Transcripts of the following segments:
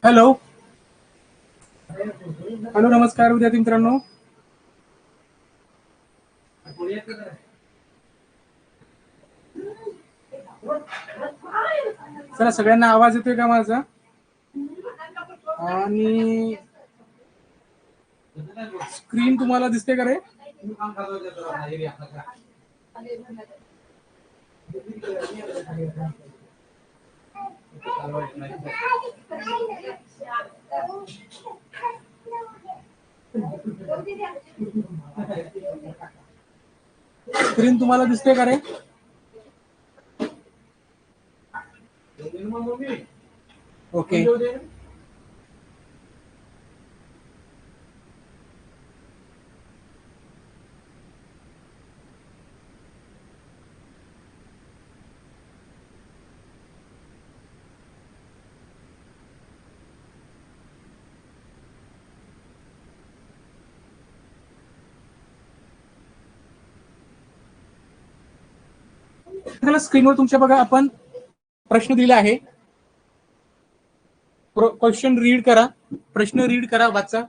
Hello hello नमस्कार विद्यार्थी मित्रांनो. चला सगळ्यांना आवाज येतोय का माझा? आणि स्क्रीन तुम्हाला दिसते का रे? स्क्रीन तुम्हाला दिसते का रे? ओके. स्क्रीनवर तुमच्या बघा आपण प्रश्न दिला आहे. क्वेश्चन रीड करा, प्रश्न रीड करा, वाचा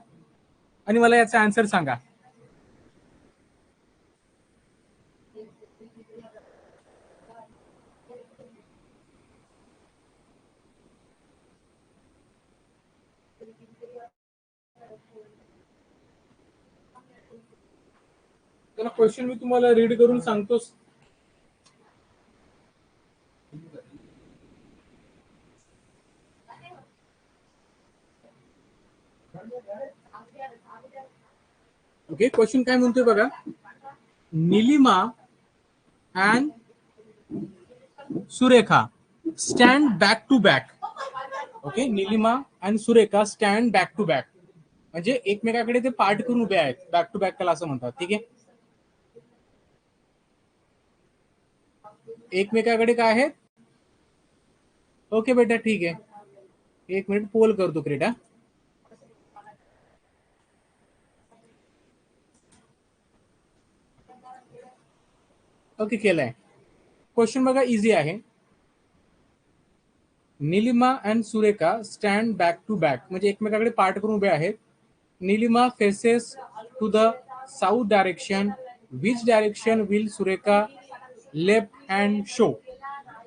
आणि मला याचा आन्सर सांगा. क्वेश्चन मी तुम्हाला रीड करून सांगतोस. ओके, क्वेश्चन काय म्हणतोय बघा. Nilima and Surekha stand back to back. Okay, Nilima and Surekha stand back to back म्हणजे एकमेकाकडे ते पाठ करून उभे आहेत. बॅक टू बॅक त्याला असं म्हणतात. ठीक आहे, एकमेकाकडे काय आहेत? ओके बेटा, ठीक आहे, एक मिनिट पोल करतो क्रीडा. ओके, केलाय. क्वेश्चन बघा, इझी आहे. Nilima and Surekha stand back to back म्हणजे एकमेकाकडे पाठ करून उभे आहेत. Nilima faces to the south direction. Which direction will Surekha left hand show?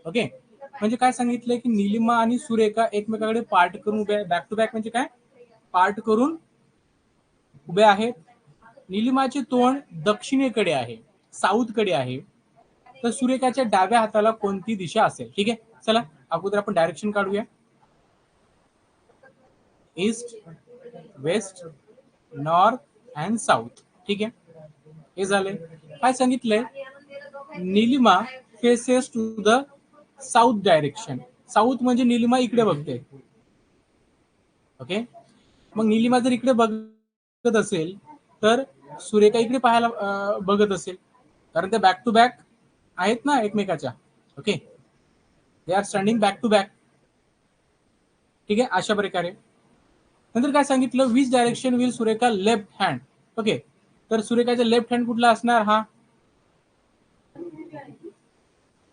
Okay, म्हणजे काय सांगितलंय की निलिमा आणि सुरेखा एकमेकाकडे पाठ करून उभे आहेत. बॅक टू बॅक म्हणजे काय? पाठ करून उभे आहेत. निलिमाचे तोंड दक्षिणेकडे आहे, साऊथकडे आहे. तर सुरेखाच्या डाव्या हाताला कोणती दिशा असेल? ठीक आहे, चला अगोदर आपण डायरेक्शन काढूया. East, west, north and south. ठीक आहे, हे झाले. काय सांगितलंय? Nilima faces to the south direction. South म्हणजे निलिमा इकडे बघते. ओके, मग निलिमा जर इकडे बघत असेल तर सुरेखा इकडे पाहायला बघत असेल, कारण ते बॅक टू बॅक आहेत ना एकमेकाच्या. Okay, they are standing back to back. ठीक आहे, अशा प्रकारे. नंतर काय सांगितलं? Which direction will Surekha left hand. Okay, तर सुरेखाचा लेफ्ट हँड कुठला असणार? हा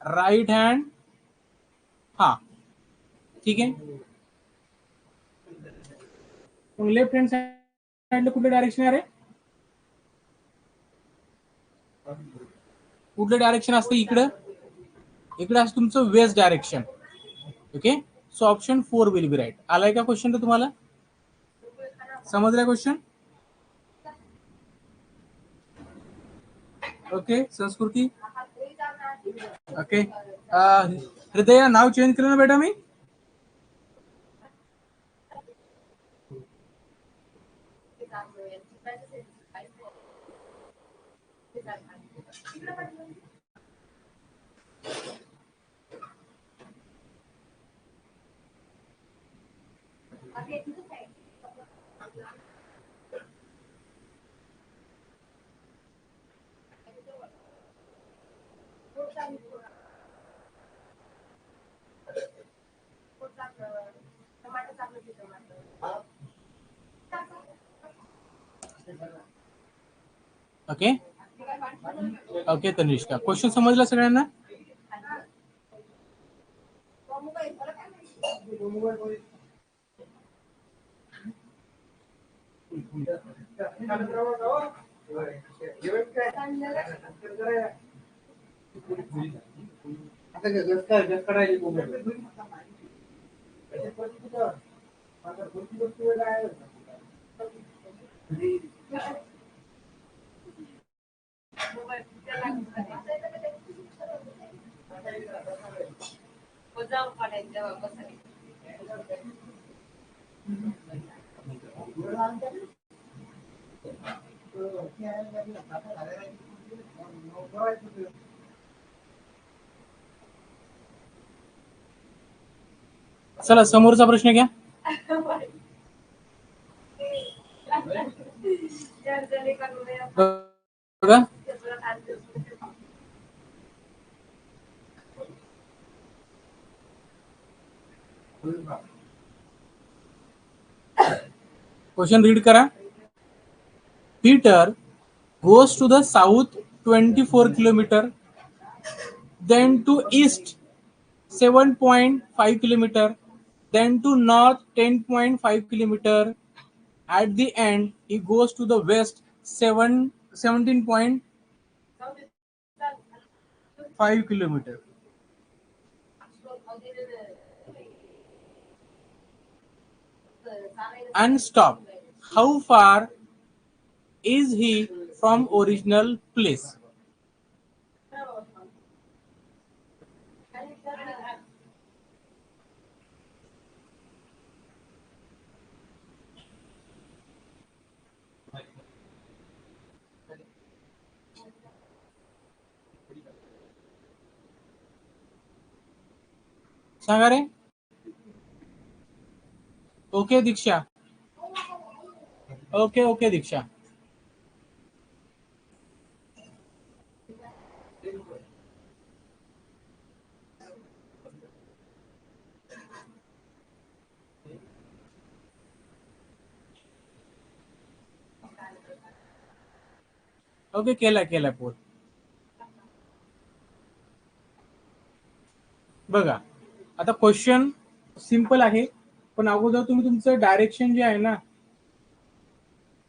राईट हँड. हा, ठीक आहे. मग लेफ्ट हँड साइडला कुठलं डायरेक्शन आहे? कुठलं डायरेक्शन असतं? इकडं इकडे असं तुमचं west direction. Okay, so option 4 will be right. आलाय का क्वेश्चन तर तुम्हाला? समजलाय question? Okay Sanskruti. Okay Hrudaya नाव चेंज केलं ना बेटा मी? ओके ओके तनिष्का, क्वेश्चन समजला सगळ्यांना? चला समोरचा प्रश्न घ्या. बघा क्वेश्चन रीड करा. Peter goes to the south 24 kilometer, then to east 7.5 kilometer, then to north 10.5 kilometer. At the end, he goes to the west 17.5 kilometer. And stop. How far is he from original place? सांगा रे. Okay दीक्षा. Okay okay दीक्षा. Okay केला केला पोर. बघा आता question simple आहे, पण अगोदर तुम्ही तुमचं डायरेक्शन जे आहे ना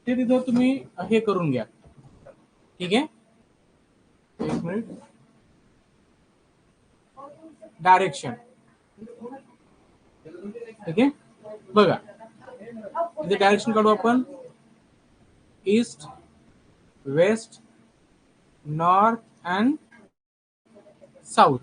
ते तिथं तुम्ही हे करून घ्या. ठीक आहे, एक मिनिट. डायरेक्शन ठीक आहे. बघा इथे डायरेक्शन काढू आपण. East, west, north and south.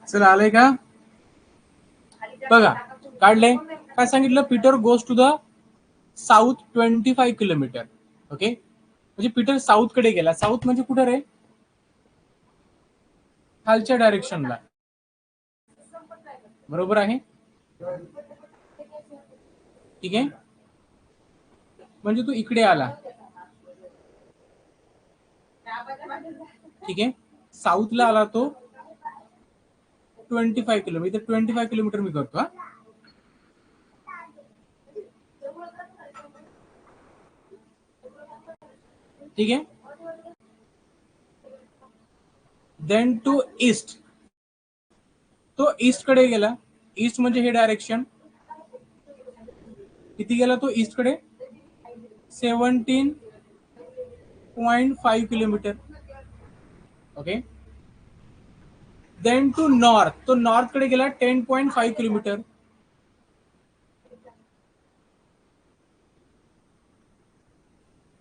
चल आलंय का? बघा काढले. काय सांगितलं? Peter goes to the south 25 kilometre. Okay, म्हणजे पीटर साऊथ कडे गेला. साऊथ म्हणजे कुठे रे? खालच्या डायरेक्शनला. बरोबर आहे, ठीक आहे. म्हणजे तू इकडे आला, ठीक आहे. साऊथला आला तो 25 किलोमीटर. 25 किलोमीटर मी करतो. ठीक आहे. देन टू ईस्ट, तो ईस्ट कडे गेला. ईस्ट म्हणजे हे डायरेक्शन. किती गेला तो ईस्ट कडे? 17.5 kilometre. Okay. Then to north, तो नॉर्थ कडे गेला 10.5 किलोमीटर.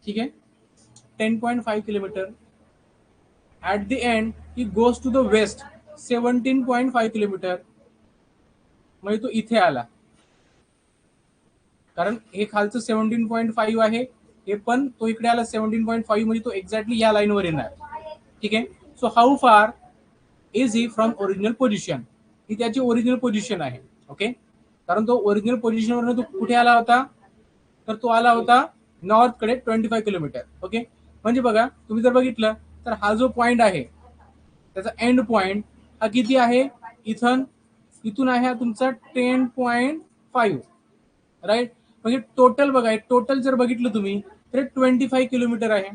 ठीक आहे, 10.5 kilometre. At the end he goes to the west 17.5 kilometre. म्हणजे तो इथे आला, कारण हे खालचं 17.5 आहे, हे पण तो इकडे आला 17.5, म्हणजे तो एक्झॅक्टली या लाईनवर येणार. ठीक आहे. So how far is he from original position? ही त्याची ओरिजिनल पोझिशन आहे. ओके, कारण तो ओरिजिनल पोझिशनवर तो कुठे आला होता? तर तो आला होता नॉर्थ कडे 25 किलोमीटर. ओके, म्हणजे बघा तुम्ही जर बघितलं तर हा जो पॉइंट आहे त्याचा एंड पॉइंट हा किती आहे? इथून आहे हा तुमचा 10.5, राईट. म्हणजे टोटल बघा, टोटल जर बघितलं तुम्ही तर 25 किलोमीटर आहे.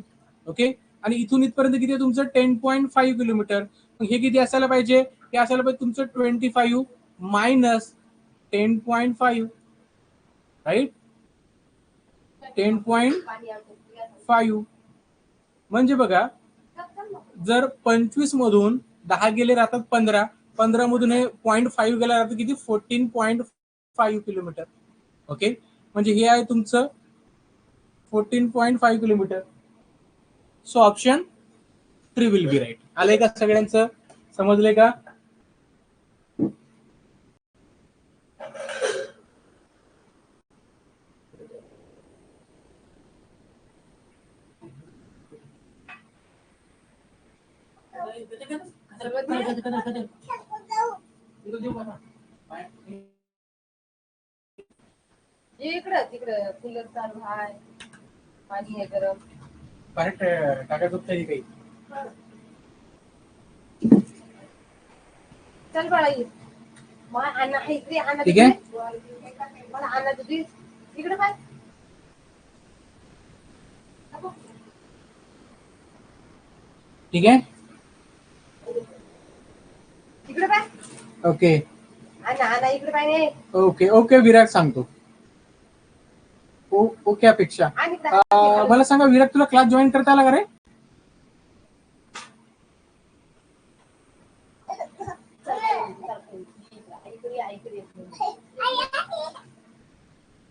ओके, आणि इथून इथपर्यंत किती आहे तुमचं? 10.5 किलोमीटर. मग हे किती असायला पाहिजे? हे असायला पाहिजे तुमचं 25 मायनस 10.5, राईट. 10.5 म्हणजे बघा, जर 25 मधून 10 गेले राहतात 15, 15 मधून हे 0.5 गेला राहतं किती? 14.5 किलोमीटर. ओके, म्हणजे हे आहे तुमचं 14.5 kilometre. So option 3 will be right. आलंय का सगळ्यांचं? समजलंय का? इकडं तिकडं कूलर चालू आहे, पाणी हे गरम बाहेर टाकायचं तरी काही. चल बाळा, ठीक आहे. मला आणा तुझी इकडे काय? ठीक आहे, इकडे काय? ओके, आणा इकडे काय नाही. ओके ओके, विराट सांगतो. ओके अपेक्षा. मला सांगा विराट, तुला क्लास जॉईन करता आला का रे?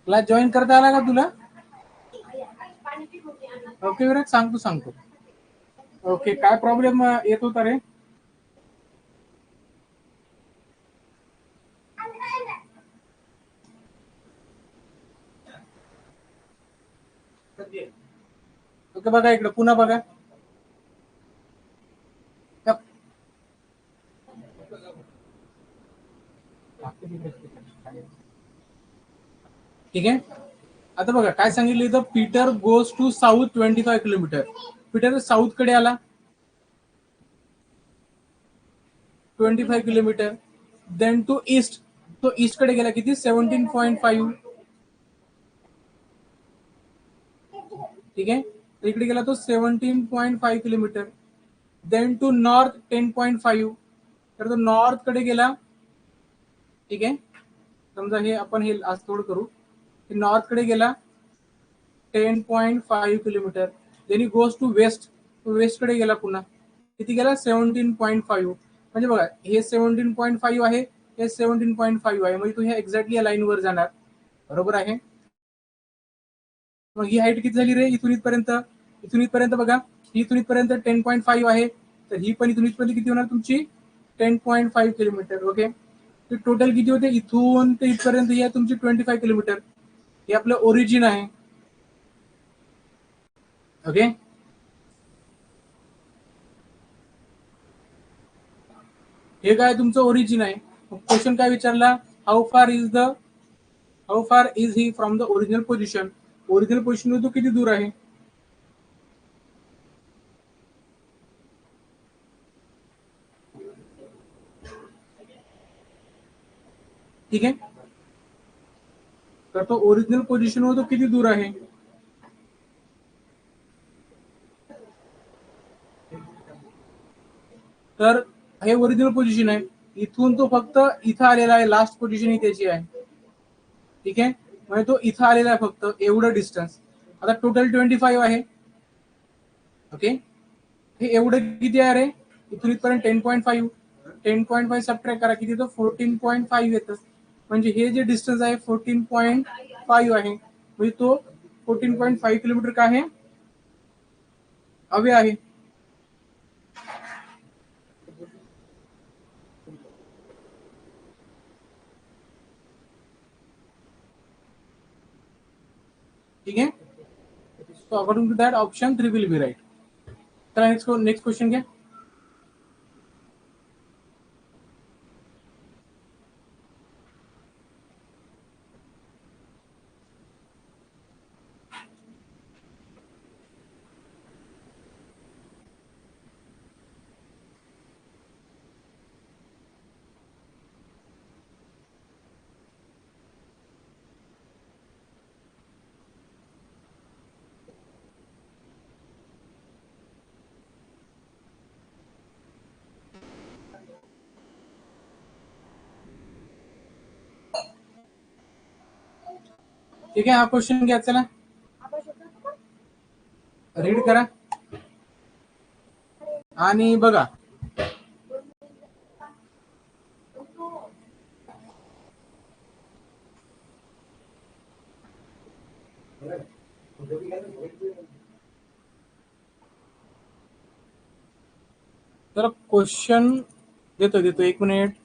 क्लास जॉईन करता आला का तुला? ओके विराट, सांगतो. ओके, काय प्रॉब्लेम येत होता रे? ओके, बघा इकडे पुन्हा बघा. ठीक आहे, आता बघा काय सांगितलं इथं. Peter goes to south 25 kilometre. Peter south कडे आला 25 किलोमीटर. देन टू ईस्ट, तो ईस्ट कडे गेला किती? 17.5. ठीक आहे, इकडे गेला तो 17.5 किलोमीटर. देन टू नॉर्थ 10.5, तर तो नॉर्थ कडे गेला. ठीक आहे, समजा हे आपण हे आज थोडं करू. नॉर्थ कडे गेला 10.5 kilometre. Then goes to west, तो वेस्ट कडे गेला पुन्हा. किती गेला 17.5. म्हणजे बघा हे 17.5 आहे, हे 17.5 आहे, म्हणजे तू हे एक्झॅक्टली या लाईन वर जाणार. बरोबर आहे. मग ही हाईट किती झाली रे इथून इथपर्यंत? इथून इथपर्यंत बघा, इथून इथपर्यंत 10.5 आहे, तर ही पण इथून इथपर्यंत किती होणार तुमची 10.5 किलोमीटर. ओके, टोटल किती होते इथून ते इथपर्यंत? ही आहे तुमची 25 किलोमीटर. हे आपलं ओरिजिन आहे. ओके, हे काय तुमचं ओरिजिन आहे. क्वेश्चन काय विचारला? How far is he from the original position. Original position तो किती दूर आहे? ठीक आहे, तर तो ओरिजिनल पोझिशन तो किती दूर आहे? तर हे ओरिजिनल पोझिशन आहे. इथून तो फक्त इथं आलेला आहे, लास्ट पोझिशन ही त्याची आहे. ठीक आहे, म्हणजे तो इथं आलेला आहे फक्त एवढं डिस्टन्स. आता टोटल 25 आहे. ओके, हे एवढं किती आहे रे? इथून इथपर्यंत 10.5. 10.5 सबट्रॅक्ट करा, किती? तो 14.5 येतं. म्हणजे हे जे डिस्टन्स आहे 14.5 आहे, म्हणजे तो 14.5 किलोमीटर काय आहे? हवे आहे. ठीक आहे, so according to that option 3 will be right. तर नेक्स्ट क्वेश्चन घ्या. ठीक आहे, हा क्वेश्चन घ्या. चला रीड करा आणि बघा. तर क्वेश्चन देतो 1 मिनिट.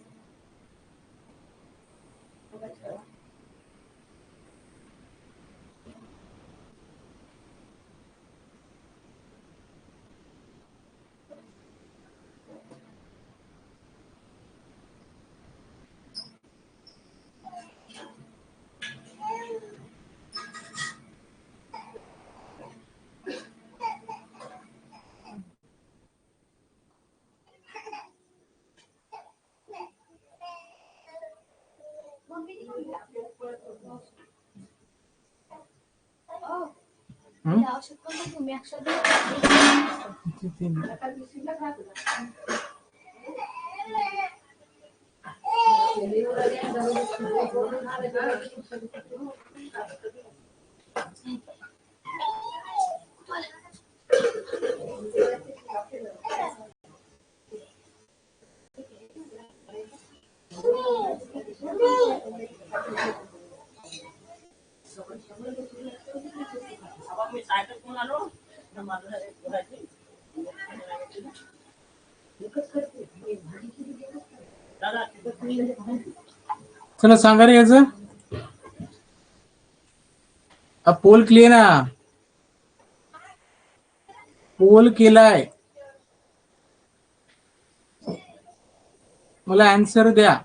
चला सांगा रे याचं. पोल क्लिअर ना, पोल केलाय. मला आन्सर द्या.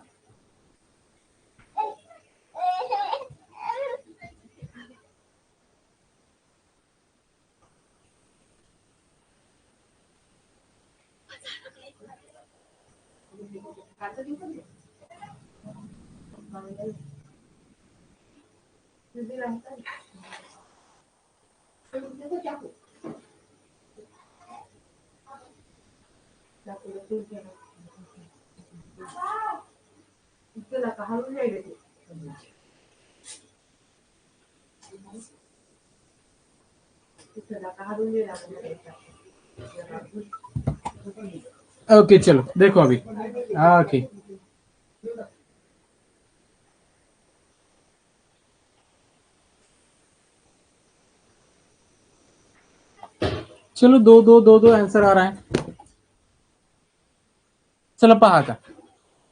ओके चलो देखो अभी। ओके चलो दो दो दो दो आन्सर आ रहा है. चला पहा आता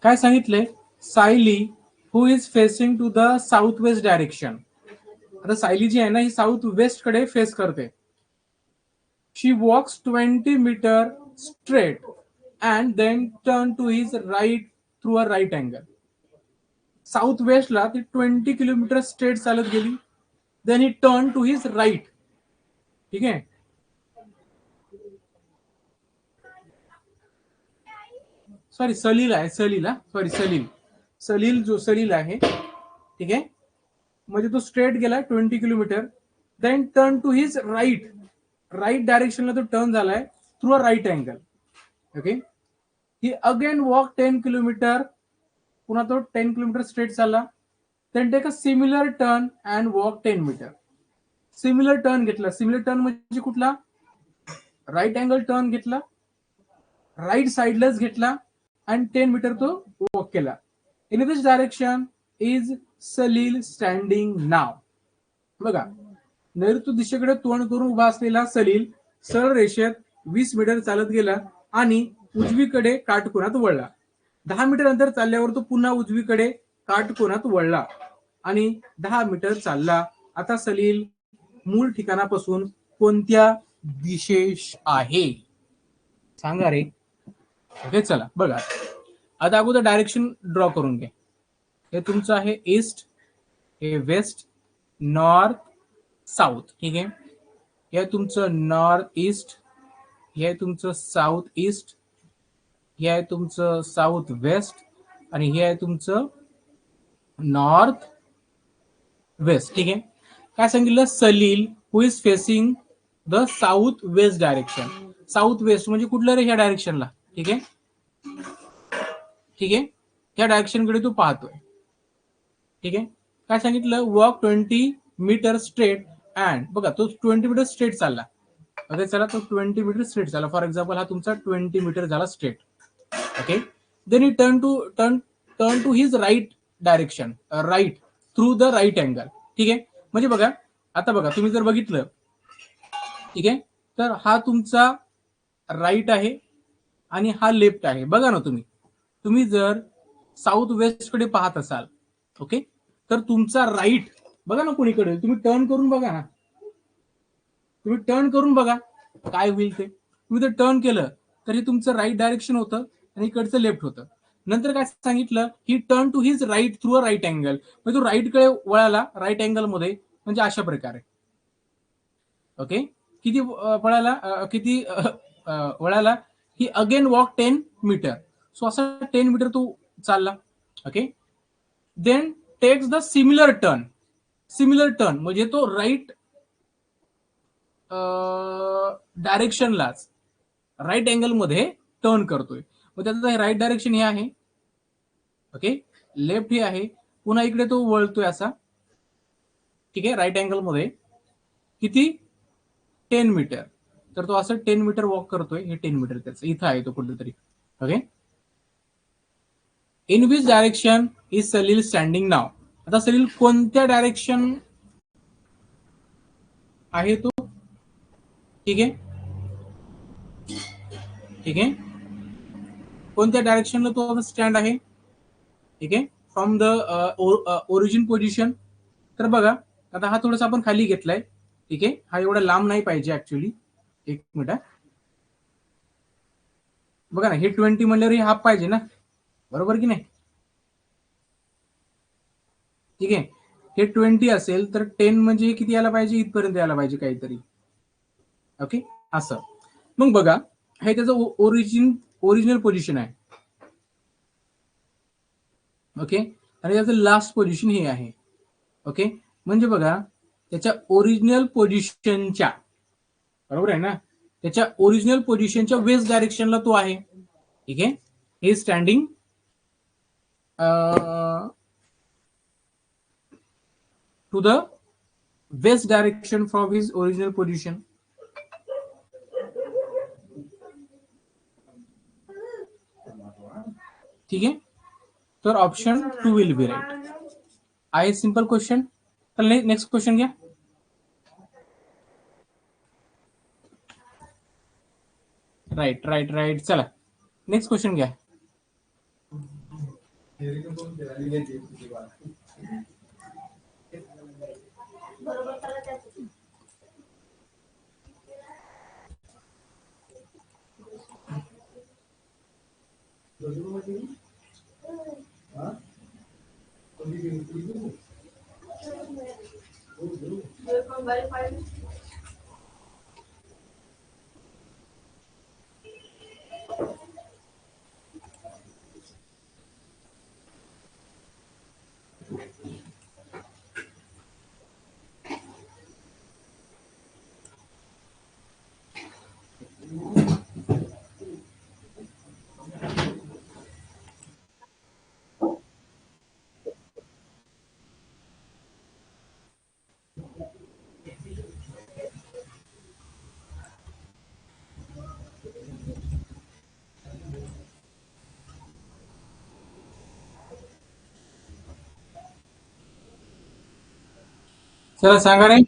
काय सांगितले. Sayali who is facing to the south west direction. आता सायली जी आहे ना ही साऊथ वेस्ट कडे फेस करते. She walks 20 metre straight and then turn to his right through a right angle. South वेस्टला ती 20 किलोमीटर स्ट्रेट चालत गेली. Then he turn to his right. ठीक आहे. सॉरी सलील आहे. सलील सॉरी सलील. सलील जो सलील आहे. ठीक आहे. म्हणजे तो स्ट्रेट गेला 20 kilometre. Then turn to his right. Right डायरेक्शनला तो टर्न झालाय through a right angle. Okay. He again walk 10 kilometre. पुन्हा तो 10 किलोमीटर स्ट्रेट चालला. Then take a similar turn and walk 10 metre. Similar turn घेतला. सिमिलर टर्न म्हणजे कुठला. Right angle turn घेतला. राईट साइडलाच घेतला आणि 10 मीटर तो वॉक केला. In this direction is Salil standing now. बघा नैऋत्य दिशेकडे तोंड करून उभा असलेला सलील सरळ रेषेत 20 मीटर चालत गेला आणि उजवीकडे काटकोनात वळला. 10 मीटर अंतर चालल्यावर तो पुन्हा उजवीकडे काटकोनात वळला आणि 10 मीटर चालला. आता सलील मूळ ठिकाणापासून कोणत्या दिशेस आहे सांगा रे. ओके चला बघा. आता अगोदर डायरेक्शन ड्रॉ करून घ्या. हे तुमचं आहे ईस्ट, हे वेस्ट, नॉर्थ, साऊथ. ठीक आहे. हे तुमचं नॉर्थ ईस्ट, हे आहे तुमचं साऊथ ईस्ट, हे आहे तुमचं साऊथ वेस्ट आणि हे आहे तुमचं नॉर्थ वेस्ट. ठीक आहे. काय सांगितलं. Salil who is facing the south west direction. South west म्हणजे कुठलं रे ह्या डायरेक्शनला. ठीक आहे. ठीक आहे. ह्या डायरेक्शनकडे तू पाहतोय. ठीक आहे. काय सांगितलं. वॉक 20 मीटर स्ट्रेट अँड बघा तो 20 मीटर स्ट्रेट चालला. ओके चला तो 20 मीटर स्ट्रेट झाला. फॉर एक्झाम्पल हा तुमचा 20 मीटर झाला straight. Okay. Then he turn to his right direction. Right through the right angle. ठीक आहे. म्हणजे बघा आता बघा तुम्ही जर बघितलं. ठीक आहे. तर हा तुमचा राईट आहे आणि हा लेफ्ट आहे. बघा ना तुम्ही. तुम्ही जर साऊथ वेस्ट कडे पाहत असाल. ओके. तर तुमचा राईट बघा ना कोणीकडे. तुम्ही टर्न करून बघा ना. तुम्ही टर्न करून बघा काय होईल ते. तुम्ही जर टर्न केलं तर हे तुमचं राईट डायरेक्शन होतं आणि इकडचं लेफ्ट होतं. नंतर काय सांगितलं. He turn to his right through a right angle. म्हणजे तो राईट कडे वळाला राईट अँगल मध्ये. म्हणजे अशा प्रकारे. ओके. किती पळाला किती वळाला. He again walk 10 metre. So असं 10 मीटर तो चालला. Okay. Then takes the similar turn. Similar turn म्हणजे तो राईट डायरेक्शनलाच राईट अँगल मध्ये टर्न करतोय. मग त्याचं राईट डायरेक्शन हे आहे. ओके. लेफ्ट हे आहे. पुन्हा इकडे तो वळतोय असा. ठीक आहे. राईट अँगल मध्ये किती 10 मीटर. तर तो असं 10 मीटर वॉक करतोय. हे 10 मीटर त्याचं इथं आहे तो कुठेतरी. Okay. In which direction is Salil standing now. आता सलील कोणत्या डायरेक्शन आहे तो. ठीक आहे. ठीक आहे. कोणत्या डायरेक्शनला तो स्टँड आहे. ठीक आहे. From the origin position. तर बघा आता हा थोडासा आपण खाली घेतलाय. ठीक आहे. हा एवढा लांब नाही पाहिजे ऍक्च्युली. एक मिनिट. बघा ना हे 20 म्हणल्यावर हे हाफ पाहिजे ना. बरोबर की नाही. ठीक आहे. हे 20 असेल तर 10 म्हणजे किती यायला पाहिजे. इथपर्यंत यायला पाहिजे काहीतरी. ओके. असं मग बघा हे त्याचं ओरिजिनल पोझिशन आहे. ओके. आणि त्याचं लास्ट पोझिशन हे आहे. ओके. म्हणजे बघा त्याच्या ओरिजिनल पोझिशनच्या बरोबर आहे ना. त्याच्या ओरिजिनल पोझिशनच्या वेस्ट डायरेक्शनला तो आहे. ठीक आहे. हे standing to the west direction from his original position. ठीक आहे, तर ऑप्शन 2 विल बी राईट. आहे सिंपल क्वेश्चन. तर नेक्स्ट क्वेश्चन घ्या. Right right right. चला नेक्स्ट क्वेश्चन घ्या. चला सांगा रे.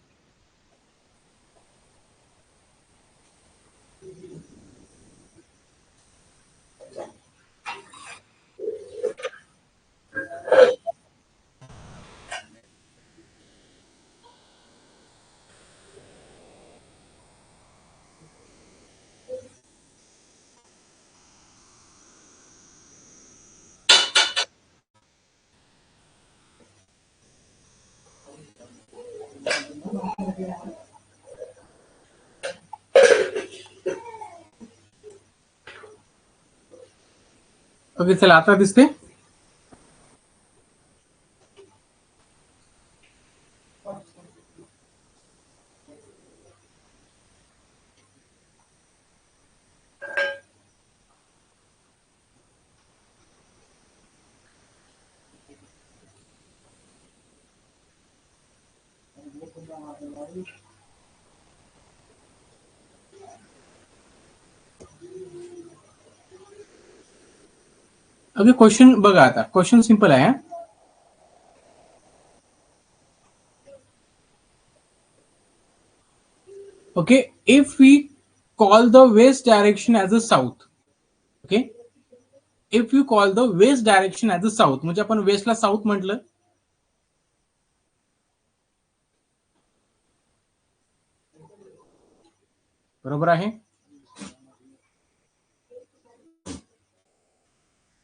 ओके चला आता दिसते. ओके क्वेश्चन बघा. आता क्वेश्चन सिंपल आहे. Okay, if we call the west direction as a south. Okay, if you call the west direction as a south, म्हणजे आपण वेस्टला साऊथ म्हटलं. बरोबर आहे.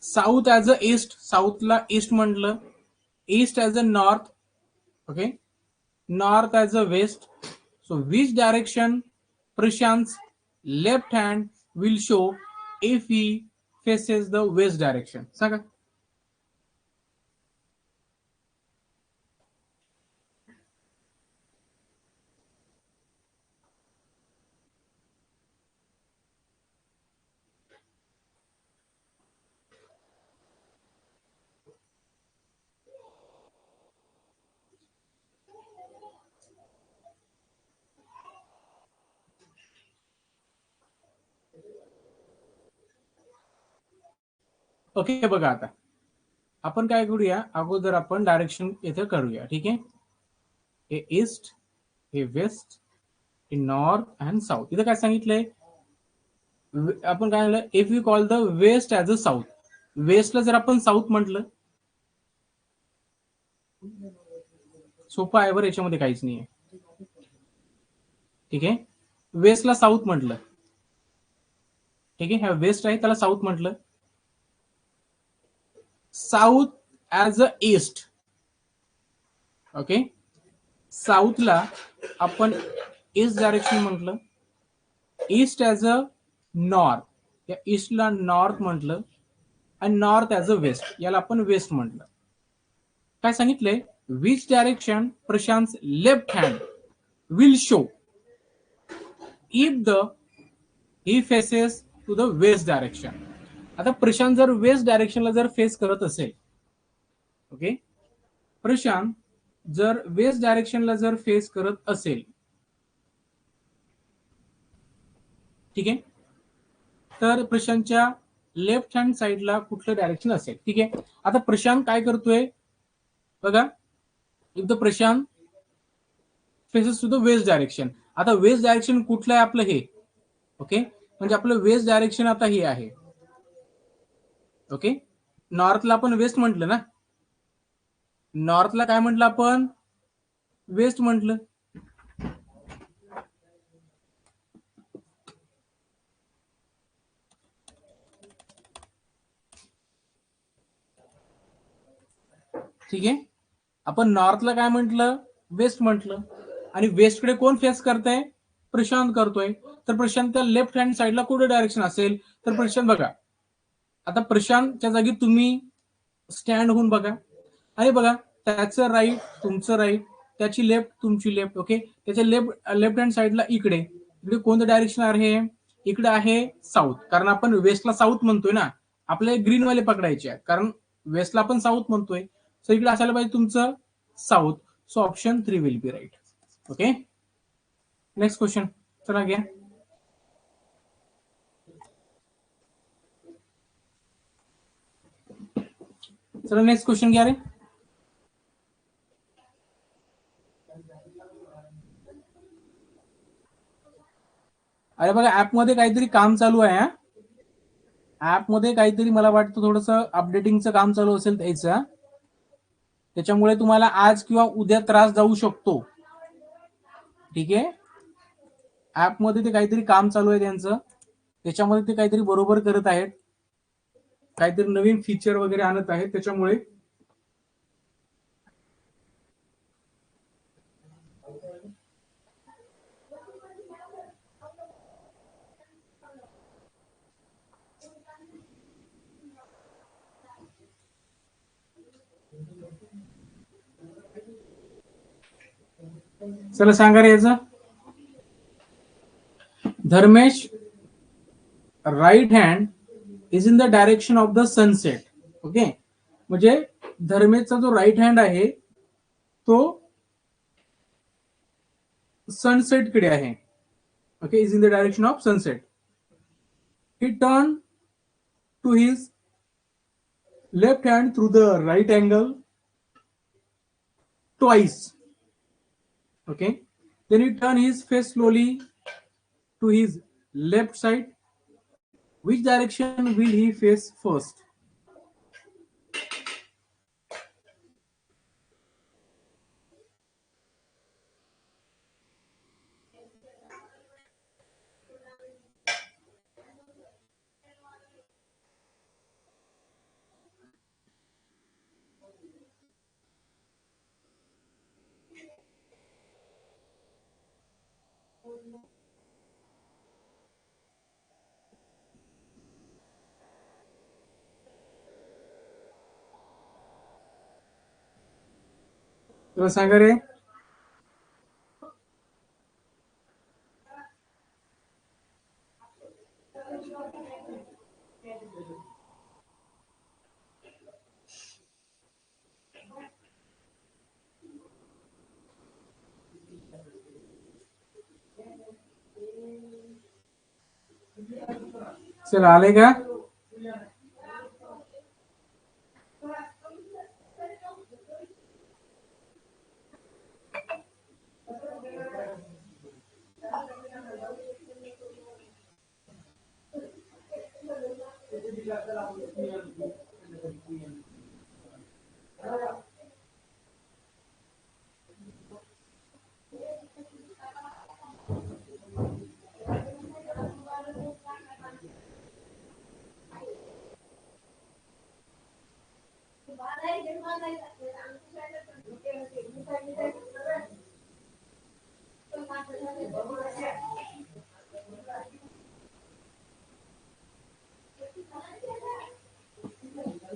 साऊथ ॲज अ ईस्ट, साऊथला ईस्ट म्हटलं. East as a north. Okay, north as a west. So which direction Prashant left hand will show if he faces the west direction? सांगा. Okay बघा, आता आपण काय करूया, अगोदर आपण डायरेक्शन इथे करूया. ठीक आहे, हे ईस्ट, हे वेस्ट, हे नॉर्थ अँड साऊथ. इथं काय सांगितलंय, आपण काय म्हणलं, if you call the west as a south. वेस्टला जर आपण साऊथ म्हटलं, सोपं आहे बरं, याच्यामध्ये काहीच नाही आहे. ठीक आहे, वेस्टला साऊथ म्हटलं. ठीक आहे, हा वेस्ट आहे, त्याला साऊथ म्हटलं. South as a east. Okay, साऊथला आपण ईस्ट डायरेक्शन म्हटलं. ईस्ट ॲज अ नॉर्थ, या ईस्टला नॉर्थ म्हटलं. आणि नॉर्थ ॲज अ वेस्ट, याला आपण वेस्ट म्हटलं. काय सांगितलंय, which direction Prashant left hand will show if the he faces to the west direction. आता प्रशांत जर वेस्ट डायरेक्शनला जर फेस करत असेल, ओके, प्रशांत जर वेस्ट डायरेक्शनला जर फेस करत असेल, ठीक आहे, तर प्रशांतच्या लेफ्ट हँड साइडला कुठलं डायरेक्शन असेल. ठीक आहे. आता प्रशांत काय करतोय बघा, if the Prashant faces to the west direction. आता वेस्ट डायरेक्शन कुठलं आहे आपलं हे. ओके, म्हणजे आपलं वेस्ट डायरेक्शन आता हे आहे. ओके, नॉर्थला आपण वेस्ट म्हटलं ना, नॉर्थला काय म्हटलं आपण, वेस्ट म्हटलं. ठीक आहे, आपण नॉर्थला काय म्हटलं, वेस्ट म्हटलं. आणि वेस्टकडे कोण फेस करतंय, प्रशांत करतोय. तर प्रशांतच्या लेफ्ट हँड साइडला कुठे डायरेक्शन असेल, तर प्रशांत बघा, आता प्रशांतच्या जागी तुम्ही स्टँड होऊन बघा, आणि बघा त्याचं राईट तुमचं राईट, त्याची लेफ्ट तुमची लेफ्ट. ओके, त्याच्या लेफ्ट हँड साइडला इकडे इकडे कोणतं डायरेक्शन आहे, इकडे आहे साऊथ. कारण आपण वेस्टला साऊथ म्हणतोय ना, आपल्याला ग्रीन वाले पकडायचे आहे, कारण वेस्टला आपण साऊथ म्हणतोय. सो इकडे असायला पाहिजे तुमचं south. So option 3 will be right. Okay, next question. चला घ्या. चला नेक्स्ट क्वेश्चन घ्या रे. अरे बघा, ऍपमध्ये काहीतरी काम चालू आहे. ऍपमध्ये काहीतरी मला वाटतं थोडस अपडेटिंगचं काम चालू असेल त्याचं, त्याच्यामुळे तुम्हाला आज किंवा उद्या त्रास जाऊ शकतो. ठीक आहे, ऍपमध्ये ते काहीतरी काम चालू आहे त्यांचं, त्याच्यामध्ये ते काहीतरी बरोबर करत आहेत, काहीतरी नवीन फीचर वगैरे आणत आहेत, त्याच्यामुळे चला सांगा रे याचं. Dharmesh right hand is in the direction of the sunset. Okay, म्हणजे धर्मेशचा जो राईट हँड आहे तो सनसेट कडे आहे. Okay, is in the direction of sunset. He turn to his left hand through the right angle twice. Okay, then he turn his face slowly to his left side. Which direction will he face first? तुला सांगा रे. चल आले का.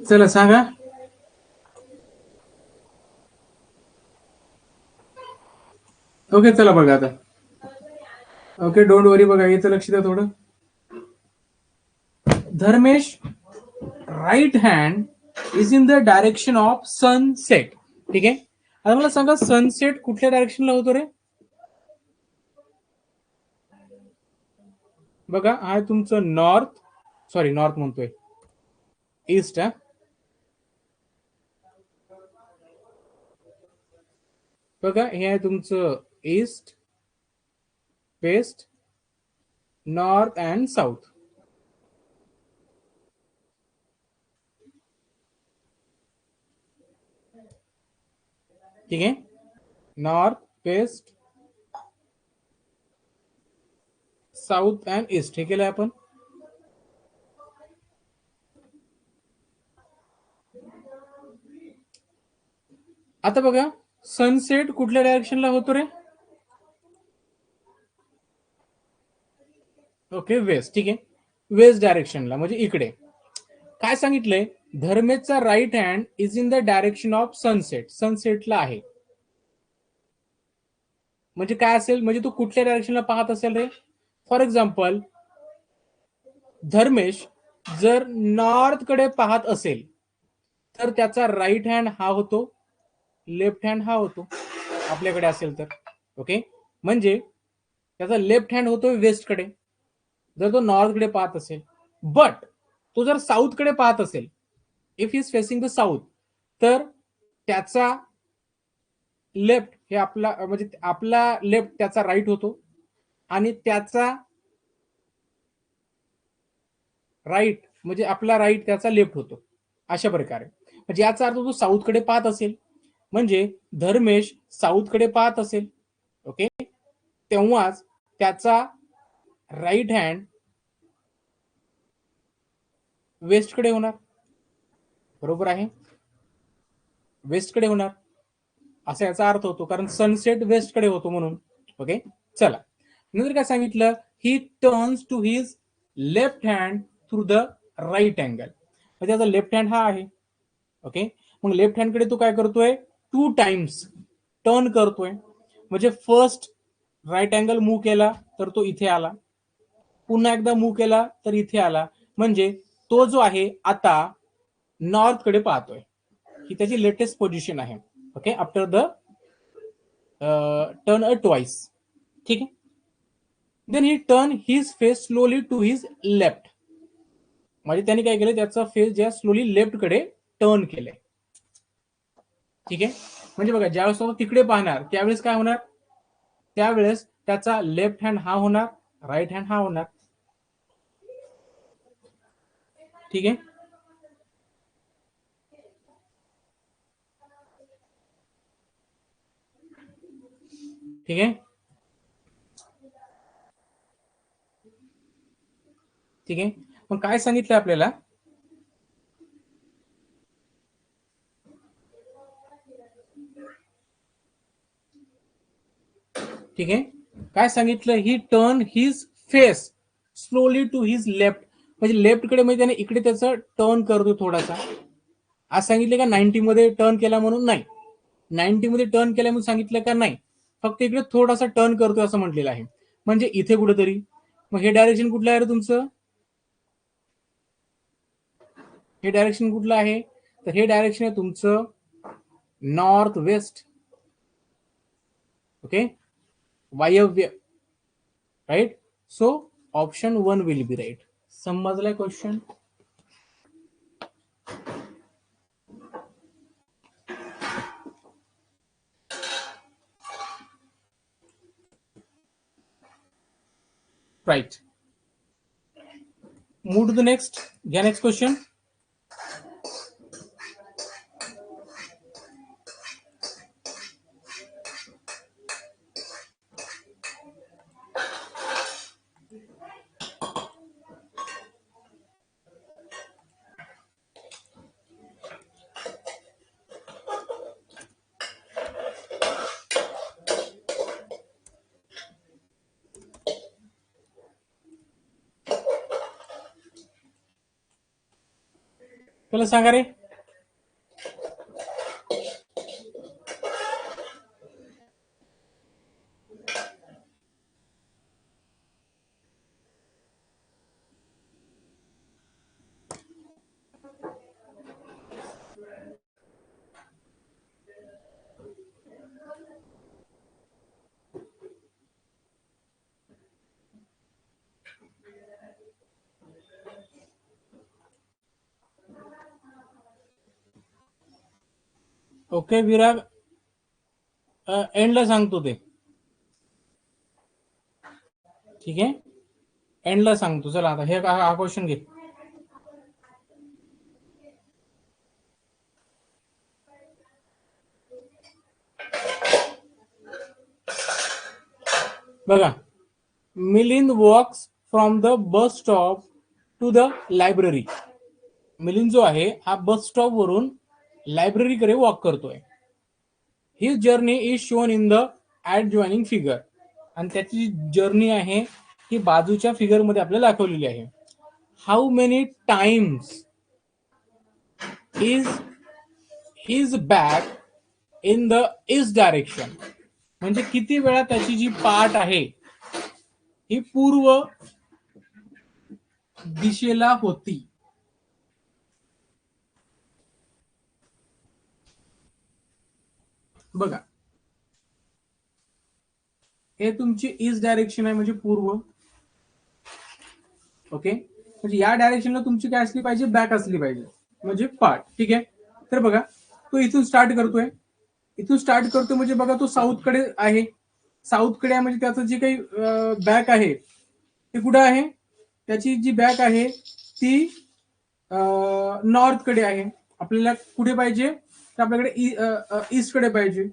चला सांगा. Okay, चला बघा आता. Okay, don't worry. बघा याचं लक्ष द्या थोडं. Dharmesh right hand is in the direction of sunset. ठीक आहे, आता मला सांगा सनसेट कुठल्या डायरेक्शनला होतो रे. बघा हा तुमचं नॉर्थ, सॉरी नॉर्थ म्हणतोय, ईस्ट. बघा हे आहे तुमचं east, west, north and south. ठीक आहे, north, west, south and east हे केलंय आपण. आता बघा सनसेट कुठल्या डायरेक्शनला होतो रे? Okay, waste. ठीक आहे, वेस्ट डायरेक्शनला म्हणजे इकडे. काय सांगितलंय? धर्मेचा right hand is in the direction of sunset. सनसेटला आहे म्हणजे काय असेल? म्हणजे तू कुठल्या डायरेक्शनला पाहत असेल रे? फॉर एक्झाम्पल धर्मेश जर नॉर्थ कडे पाहत असेल तर त्याचा राईट हँड हा होतो, लेफ्ट हँड हा होतो आपल्याकडे असेल तर. ओके, म्हणजे त्याचा लेफ्ट हँड होतो वेस्ट कडे जर तो नॉर्थ कडे पाहत असेल. बट तो जर साऊथ कडे पाहत असेल, if is facing the south, तर त्याचा लेफ्ट हे आपला म्हणजे आपला लेफ्ट त्याचा राईट होतो आणि त्याचा राईट म्हणजे आपला राईट त्याचा लेफ्ट होतो. अशा प्रकारे म्हणजे याचा अर्थ तो साऊथ कडे पाहत असेल म्हणजे धर्मेश साऊथ कडे पाहत असेल. ओके, तेव्हाच त्याचा राईट हँड वेस्ट कडे होणार. बरोबर आहे, वेस्ट कडे होणार असा याचा अर्थ होतो, कारण सनसेट वेस्ट कडे होतो म्हणून. ओके, चला नंतर काय सांगितलं? He turns to his left hand through the right angle. म्हणजे त्याचा लेफ्ट हँड हा आहे. ओके, मग लेफ्ट हँड कडे तू काय करतोय? 2 टाइम्स टर्न करतोय. म्हणजे फर्स्ट राईट अँगल मूव्ह केला तर तो इथे आला, पुन्हा एकदा मूव्ह केला तर इथे आला. म्हणजे तो जो आहे आता नॉर्थ कडे पाहतोय. ही त्याची लेटेस्ट पोझिशन आहे. Okay, after the turn a twice. ठीक आहे, then he turn his face slowly to his left. म्हणजे त्यांनी काय केलं? त्याचा फेस ज्या स्लोली लेफ्ट कडे टर्न केलंय. ठीक आहे, म्हणजे बघा ज्यावेळेस तो तिकडे पाहणार त्यावेळेस काय होणार? त्यावेळेस त्याचा लेफ्ट हँड हा होणार, राईट हँड हा होणार. ठीक आहे, ठीक आहे, ठीक आहे. मग काय सांगितलं आपल्याला? ठीक आहे, काय सांगितलं? He turn his face slowly to his left. म्हणजे लेफ्ट कडे म्हणजे त्याने इकडे त्याचं टर्न करतो थोडासा. आज सांगितलं का 90 मध्ये टर्न केला म्हणून? नाही. 90 मध्ये टर्न केला म्हणून सांगितलं का? नाही. फक्त इकडे थोडासा टर्न करतोय असं म्हटलेलं आहे. म्हणजे इथे कुठेतरी. मग हे डायरेक्शन कुठलं आहे रे तुमचं? हे डायरेक्शन कुठलं आहे? तर हे डायरेक्शन आहे तुमचं नॉर्थ वेस्ट. ओके, वायव्य. Right, so option 1 will be right. समजलाय question? Right. Move to the next. घ्या नेक्स्ट क्वेश्चन. चला सांगा रे. ओके विराग, एंडला सांगतो ते. ठीक आहे, एंडला सांगतो. चला आता हे हा क्वेश्चन घे. बघा, Milind walks from the bus stop to the library. Milind जो आहे हा बस स्टॉप वरून लायब्ररीकडे वॉक करतोय. His journey is shown in the adjoining figure. आणि त्याची जर्नी आहे ही बाजूच्या फिगर मध्ये आपल्याला दाखवलेली आहे. How many times is his back in the east direction. म्हणजे किती वेळा त्याची जी पाठ आहे ही पूर्व दिशेला होती. बघा, हे तुमची ईस्ट डायरेक्शन आहे म्हणजे पूर्व. ओके, म्हणजे या डायरेक्शनला तुमची काय असली पाहिजे, बॅक असली पाहिजे म्हणजे पाठ. ठीक आहे, तर बघा तो इथून स्टार्ट करतोय. इथून स्टार्ट करतोय म्हणजे बघा तो साऊथ कडे आहे. साऊथ कडे आहे म्हणजे त्याचं जे काही बॅक आहे ते कुठं आहे, त्याची जी बॅक आहे ती नॉर्थ कडे आहे. आपल्याला कुठे पाहिजे, तर आपल्याकडे ईस्ट कडे पाहिजे.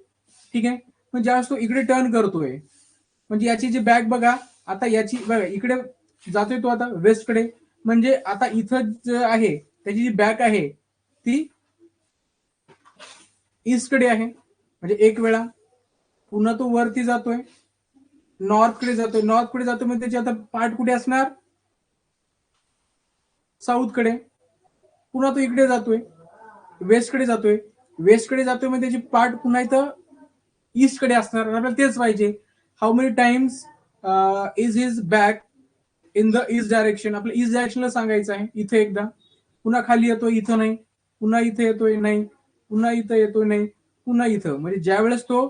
ठीक आहे, मग ज्यावेळेस तो इकडे टर्न करतोय म्हणजे याची जी बॅक बघा, आता याची बघा इकडे जातोय तो आता वेस्ट कडे. म्हणजे आता इथं जे आहे त्याची जी बॅक आहे ती ईस्ट कडे आहे. म्हणजे एक वेळा पुन्हा तो वरती जातोय, नॉर्थ कडे जातोय. नॉर्थ कडे जातोय म्हणजे त्याची आता पार्ट कुठे असणार, साऊथ कडे. पुन्हा तो इकडे जातोय, वेस्ट कडे जातोय. वेस्ट कडे जातोय म्हणजे त्याची पार्ट पुन्हा इथं ईस्ट कडे असणार. आपल्याला तेच पाहिजे. How many times is his back in the east direction. आपल्या ईस्ट डायरेक्शनला सांगायचं आहे. इथे एकदा, पुन्हा खाली येतोय, इथं नाही. पुन्हा इथे येतोय, नाही. पुन्हा इथं येतोय, नाही. पुन्हा इथं. म्हणजे ज्या वेळेस तो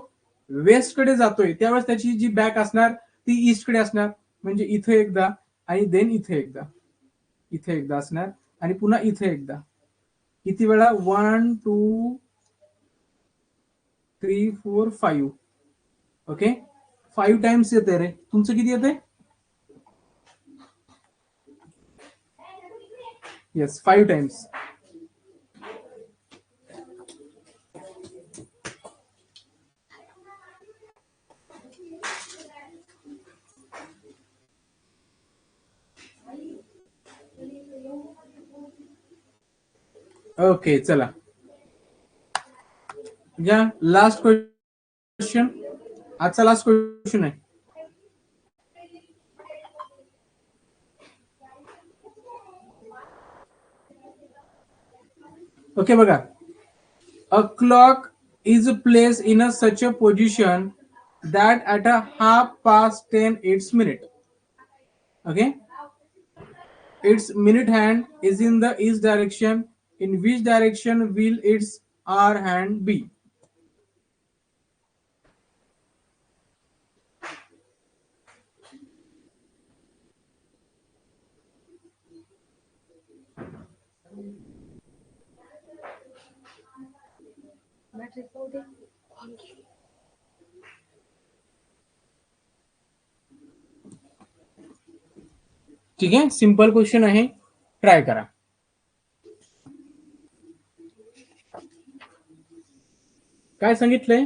वेस्ट कडे जातोय त्यावेळेस त्याची जी बॅक असणार ती ईस्ट कडे असणार. म्हणजे इथे एकदा आणि देन इथे एकदा, इथे एकदा असणार आणि पुन्हा इथे एकदा. किती वेळा, 1 2 3 4 5. ओके, 5 टाइम्स येते रे. तुमचं किती येते? Yes, 5 times. ओके, चला घ्या लास्ट क्वेश्चन. आजचा लास्ट क्वेश्चन आहे. ओके बघा, अ clock is place in a such a position that at a 10:30 its minute. Okay, its minute hand is in the east direction. In which direction will its hour hand be? ठीक आहे, simple question आहे, try करा. काय सांगितलंय?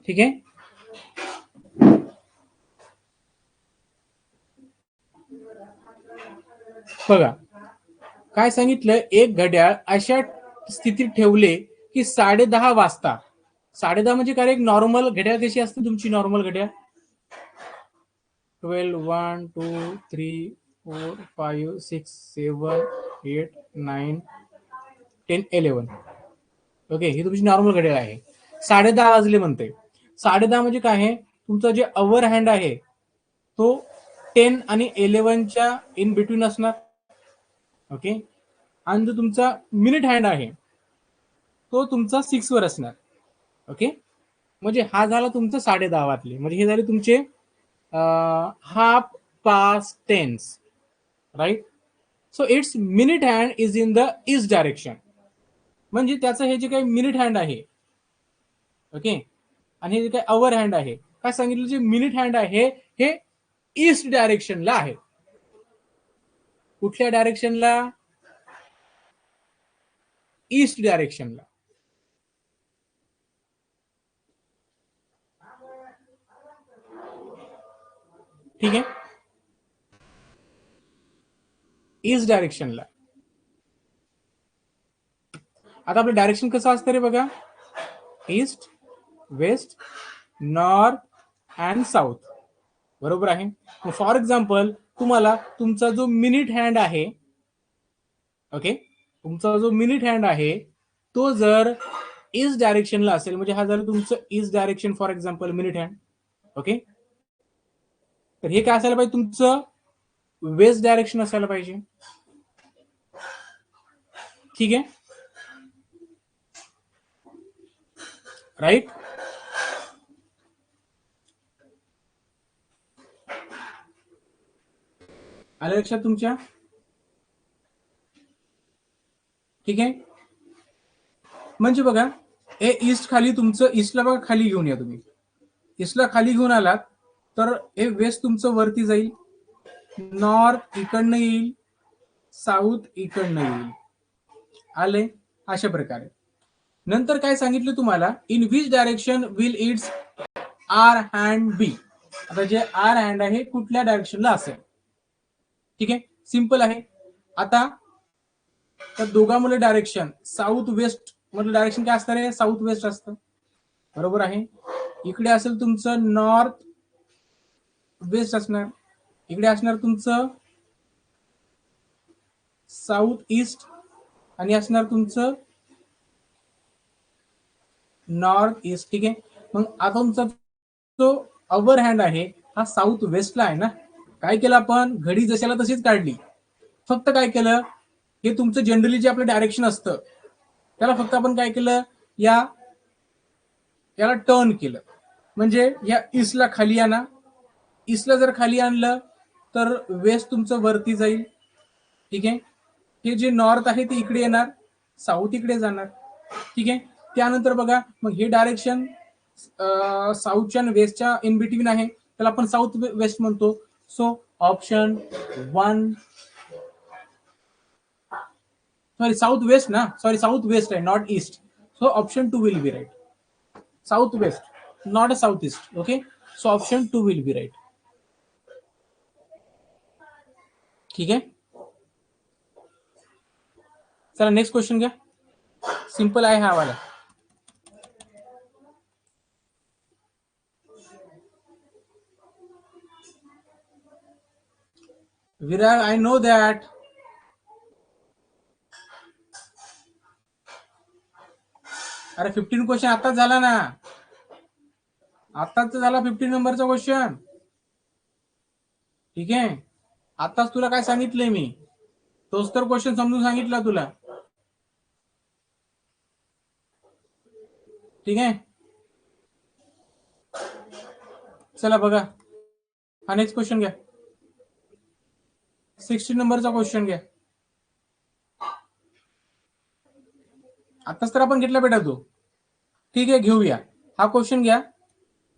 ठीक आहे, बघा काय सांगितलंय, एक घड्याळ अशा स्थितीत ठेवले की 10:30 वाजता. 10:30 म्हणजे काय, एक नॉर्मल घड्याळ कशी असते तुमची, नॉर्मल घड्याळ 12 1 2 3 4 5 6 7 8 9 10 11. ओके, ही तुमची नॉर्मल घड्याळ आहे. 10:30 वाजले म्हणते. 10:30 म्हणजे काय आहे, तुमचा जे अवर हँड आहे तो 10 आणि 11च्या इन बिटवीन असणार. ओके, आणि जो तुमचा मिनिट हँड आहे तो तुमचा 6 वर असणार. ओके, म्हणजे हा झाला तुमचा 10:30 वाजले. म्हणजे हे झाले तुमचे half past tense, right? So its minute hand is in the east direction. म्हणजे त्याचं हे जे काही मिनिट हँड आहे, ओके, आणि हे जे काही अवर हँड आहे, काय सांगितलं, जे मिनिट हँड आहे हे ईस्ट डायरेक्शनला आहे. कुठल्या डायरेक्शनला? ईस्ट डायरेक्शनला. ठीक आहे, ईस्ट डायरेक्शनला. आता आपलं डायरेक्शन कसं असतं रे बघा, east, west, north and south, बरोबर आहे. फॉर एक्झाम्पल तुम्हाला तुमचा जो मिनिट हँड आहे, ओके, तुमचा जो मिनिट हँड आहे तो जर ईस्ट डायरेक्शनला असेल, म्हणजे हा झालं तुमचं east direction for example minute hand, okay, तर हे काय असायला पाहिजे, तुमचं वेस्ट डायरेक्शन असायला पाहिजे. ठीक आहे, राईट. आलं लक्षात तुमच्या? ठीक आहे, म्हणजे बघा हे ईस्ट खाली, तुमचं ईस्टला बघा खाली घेऊन या तुम्ही, ईस्टला खाली घेऊन आलात तर हे वेस्ट तुमचं वरती जाईल, नॉर्थ इकडनं येईल, साऊथ इकडनं येईल. आले अशा प्रकारे. नंतर काय सांगितलं तुम्हाला, in which direction will its hour hand be. आता जे आर हँड आहे कुठल्या डायरेक्शनला असेल. ठीक आहे, सिंपल आहे. आता तर दोघांमध्ये डायरेक्शन साऊथ वेस्ट मधलं डायरेक्शन काय असणार आहे, साऊथ वेस्ट असतं, बरोबर आहे. इकडे असेल तुमचं नॉर्थ वेस्ट असणार, इकडे असणार तुमचं साऊथ ईस्ट, आणि असणार तुमचं नॉर्थ ईस्ट. ठीक आहे, मग आता तुमचा जो अवर हँड आहे हा साऊथ वेस्टला आहे ना. काय केलं आपण, घडी जशाला तशीच काढली, फक्त काय केलं, हे तुमचं जनरली जे आपलं डायरेक्शन असतं त्याला फक्त आपण काय केलं, याला टर्न केलं, म्हणजे या ईस्टला खाली आणा. ईस्टला जर खाली आणलं तर वेस्ट तुमचं वरती जाईल. ठीक आहे, हे जे नॉर्थ आहे ते इकडे येणार, साऊथ इकडे जाणार. ठीक आहे, त्यानंतर बघा मग हे डायरेक्शन साऊथच्या आणि वेस्टच्या इन बिटवीन आहे, त्याला आपण साऊथ वेस्ट म्हणतो. So option 1, sorry south west ना, सॉरी साऊथ वेस्ट आहे, not east. So option 2 will be right. South west, not south east. Okay, so option 2 will be right. ठीक आहे, चला नेक्स्ट क्वेश्चन घ्या, सिंपल आहे हा वाला. विराग, आय नो दॅट. अरे 15 क्वेश्चन आताच झाला ना, आताच झाला 15 नंबरचा क्वेश्चन. ठीक आहे, आताच तुला काय सांगितलंय मी, तोच तर क्वेश्चन समजून सांगितला तुला. ठीक आहे, चला बघा हा नेक्स्ट क्वेश्चन घ्या, 16 नंबरचा क्वेश्चन घ्या. आताच तर आपण घेतला बेटा तो. ठीक आहे, घेऊया हा क्वेश्चन घ्या.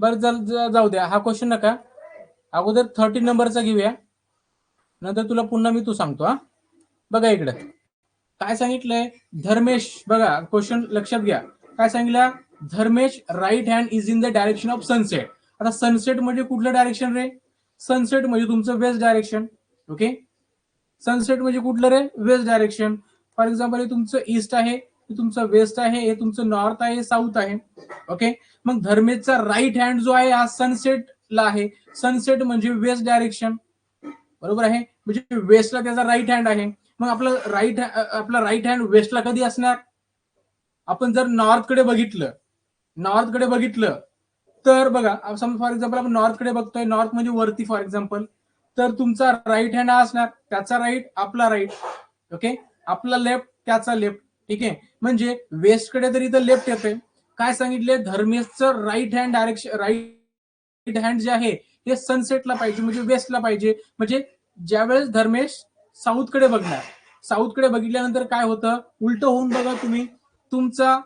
बरं जाऊ द्या, हा क्वेश्चन नका, अगोदर 13 नंबरचा घेऊया, नंतर तुला पुन्हा मी तू सांगतो. हा बघा इकडे काय सांगितलंय, धर्मेश, बघा क्वेश्चन लक्षात घ्या. काय सांगितलं, Dharmesh right hand is in the direction of sunset. आता सनसेट म्हणजे कुठलं डायरेक्शन रे, सनसेट म्हणजे तुमचं वेस्ट डायरेक्शन. ओके, सनसेट म्हणजे कुठलं रे, वेस्ट डायरेक्शन. फॉर एक्झाम्पल हे तुमचं ईस्ट आहे, हे तुमचं वेस्ट आहे, हे तुमचं नॉर्थ आहे, साऊथ आहे. ओके, मग धर्मेशचा राईट हँड जो आहे हा सनसेटला आहे. सनसेट म्हणजे वेस्ट डायरेक्शन, बरोबर आहे, म्हणजे वेस्टला त्याचा राईट हँड आहे. मग आपला राईट हँड वेस्टला कधी असणार, आपण जर नॉर्थकडे बघितलं तर बघा, फॉर एक्झाम्पल आपण नॉर्थकडे बघतोय, नॉर्थ म्हणजे वरती फॉर एक्झाम्पल, तर तुमचा राईट हँड हा असणार, त्याचा राईट आपला राईट. ओके, आपला लेफ्ट त्याचा लेफ्ट. ठीक आहे, म्हणजे वेस्टकडे तरी इथं लेफ्ट येते. काय सांगितले, धर्मेशचं right hand direction, right hand जे आहे हे सनसेटला पाहिजे, म्हणजे वेस्टला पाहिजे. म्हणजे ज्यावेळेस धर्मेश साऊथकडे बघणार, साऊथकडे बघितल्यानंतर काय होतं, उलट होऊन बघा तुम्ही, तुमचा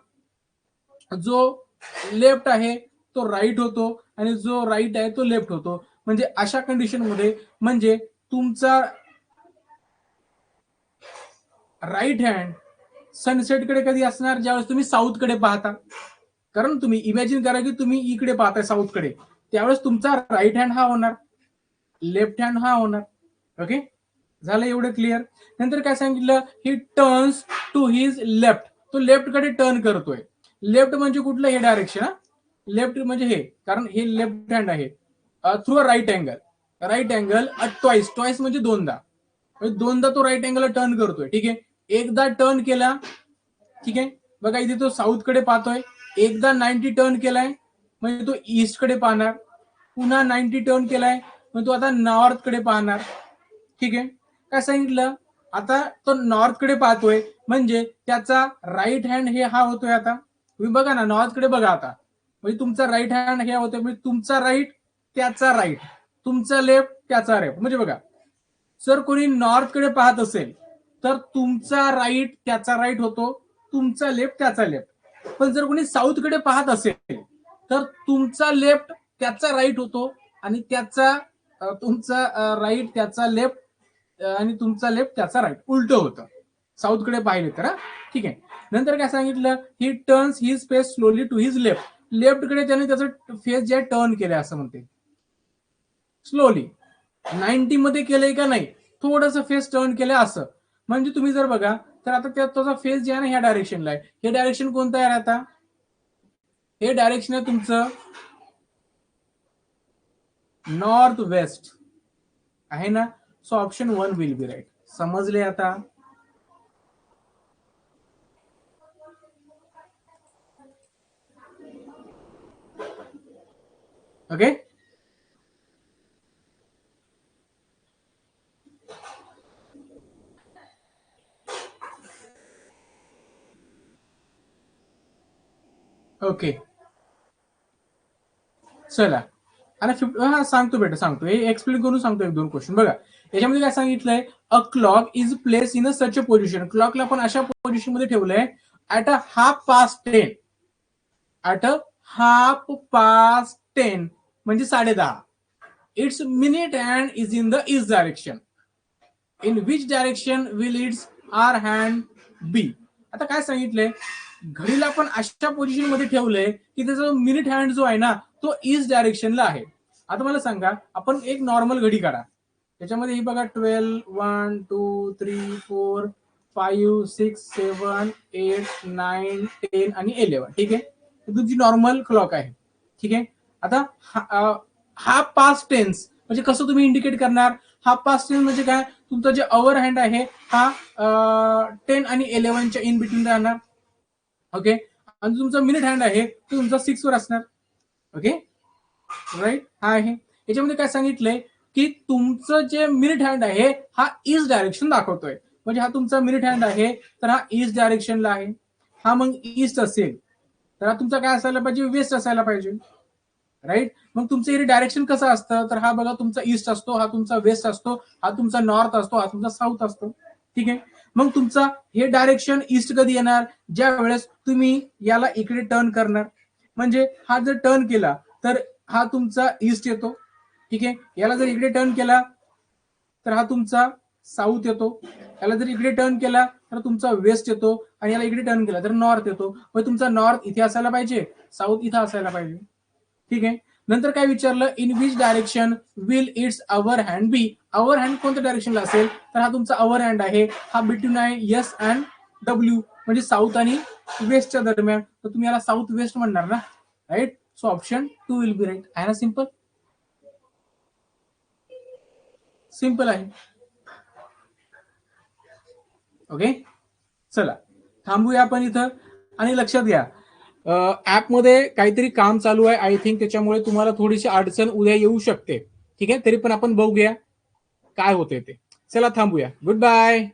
जो लेफ्ट आहे तो राईट होतो आणि जो राईट आहे तो लेफ्ट होतो. म्हणजे अशा कंडिशन मध्ये म्हणजे तुमचा राईट हँड सनसेटकडे कधी असणार, ज्यावेळेस तुम्ही साऊथकडे पाहता. कारण तुम्ही इमॅजिन करा की तुम्ही इकडे पाहताय साऊथकडे, त्यावेळेस तुमचा राईट हँड हा होणार, लेफ्ट हँड हा होणार. ओके, झालं एवढं क्लिअर. नंतर काय सांगितलं, he turns to his left, तो लेफ्ट कडे टर्न करतोय. लेफ्ट म्हणजे कुठलं, हे डायरेक्शन, लेफ्ट म्हणजे हे, कारण हे लेफ्ट हँड आहे. Through a right angle, right angle twice, twice म्हणजे दोनदा, म्हणजे दोनदा तो राईट अँगल टर्न करतोय. ठीक आहे, एकदा टर्न केला, ठीक आहे, बघा इथे तो साऊथकडे पाहतोय, एकदा 90 टर्न केलाय म्हणजे तो ईस्टकडे पाहणार, पुन्हा 90 टर्न केलाय म्हणजे तो आता नॉर्थकडे पाहणार. ठीक आहे, काय सांगितलं, आता तो नॉर्थकडे पाहतोय म्हणजे त्याचा राईट हँड हे हा होतोय. आता तुम्ही बघा ना, नॉर्थकडे बघा आता, म्हणजे तुमचा राईट हँड हे होतोय, म्हणजे तुमचा राईट त्याचा राईट, तुमचा लेफ्ट त्याचा लेफ्ट. म्हणजे बघा, जर कोणी नॉर्थकडे पाहत असेल तर तुमचा राईट त्याचा राईट होतो, तुमचा लेफ्ट त्याचा लेफ्ट. पण जर कोणी साऊथकडे पाहत असेल तर तुमचा लेफ्ट त्याचा राईट होतो आणि त्याचा तुमचा राईट त्याचा लेफ्ट आणि तुमचा लेफ्ट त्याचा राईट, उलट होतं साऊथकडे पाहिले तर. ठीक आहे, नंतर काय सांगितलं, he turns his face slowly to his left, लेफ्टकडे त्याने त्याचं फेस जे टर्न केले असं म्हणते, स्लोली. 90 मध्ये केलंय का नाही, थोडंसं फेस टर्न केलंय असं. म्हणजे तुम्ही जर बघा तर आता त्याचा फेस जे आहे ना ह्या डायरेक्शनला आहे. हे डायरेक्शन कोणतं आहे आता, हे डायरेक्शन आहे तुमचं नॉर्थ वेस्ट आहे ना. So option 1 will be right. समजले आता? ओके, ओके, चला. आणि हा सांगतो बेटा, सांगतो, हे एक्सप्लेन करून सांगतो एक दोन क्वेश्चन. बघा याच्यामध्ये काय सांगितलंय, a clock is place in a such a position, क्लॉकला पण अशा पोझिशन मध्ये ठेवलंय ऍट अ 10:30, ऍट अ 10:30 म्हणजे 10:30. Its minute hand is in the east direction, in which direction will its hour hand be. आता काय सांगितलंय, घडीला पण अशा पोझिशन मध्ये ठेवलंय की त्याचा मिनिट हँड जो आहे ना तो ईस्ट डायरेक्शनला आहे. आता मला सांगा, आपण एक नॉर्मल घडी काढा, त्याच्यामध्ये ही बघा 12, 1, 2, 3, 4, 5, 6, 7, 8, 9, 10 आणि 11. ठीक आहे, तुमची नॉर्मल क्लॉक आहे. ठीक आहे, आता हाफ पास्ट टेन्स म्हणजे कसं तुम्ही इंडिकेट करणार, हाफ पास्ट टेन्स म्हणजे काय, तुमचा जे अवर हँड आहे हा 10 आणि 11च्या इन बिटवीन राहणार. ओके, आणि तुमचा मिनिट हँड आहे तो तुमचा 6 वर असणार. ओके, राईट, हा आहे. याच्यामध्ये काय सांगितलंय की तुमचं जे मिनिट हँड आहे हा ईस्ट डायरेक्शन दाखवतोय, म्हणजे हा तुमचा मिनिट हँड आहे तर हा ईस्ट डायरेक्शनला आहे. हा मग ईस्ट असेल तर हा तुमचा काय असायला पाहिजे, वेस्ट असायला पाहिजे. राईट, मग तुमचं हे डायरेक्शन कसं असतं, तर हा बघा तुमचा ईस्ट असतो, हा तुमचा वेस्ट असतो, हा तुमचा नॉर्थ असतो, हा तुमचा साऊथ असतो. ठीक आहे, मग तुमचा हे डायरेक्शन ईस्ट कधी येणार, ज्या वेळेस तुम्ही याला इकडे टर्न करणार. म्हणजे हा जर टर्न केला तर हा तुमचा ईस्ट येतो. ठीक आहे, याला जर इकडे टर्न केला तर हा तुमचा साऊथ येतो, याला जर इकडे टर्न केला तर तुमचा वेस्ट येतो, आणि याला इकडे टर्न केला तर नॉर्थ येतो. मग तुमचा नॉर्थ इथे असायला पाहिजे, साऊथ इथं असायला पाहिजे. ठीक आहे, नंतर काय विचारलं, in which direction will its our hand be, our hand कोणत्या डायरेक्शनला असेल, तर हा तुमचा अवर हँड आहे, हा बिटवीन आहे एस अँड डब्ल्यू, म्हणजे साऊथ आणि वेस्टच्या दरम्यान, तर तुम्ही याला साऊथ वेस्ट म्हणणार ना. Right, so option 2 will be right. आहे ना, सिंपल, सिंपल आहे. ओके, चला थांबूया आपण इथं. आणि लक्षात घ्या, ऍपमध्ये काहीतरी काम चालू आहे आय थिंक, त्याच्यामुळे तुम्हाला थोडीशी अडचण उद्या येऊ शकते. ठीक आहे, तरी पण आपण बघूया काय होते ते. चला थांबूया, गुड बाय.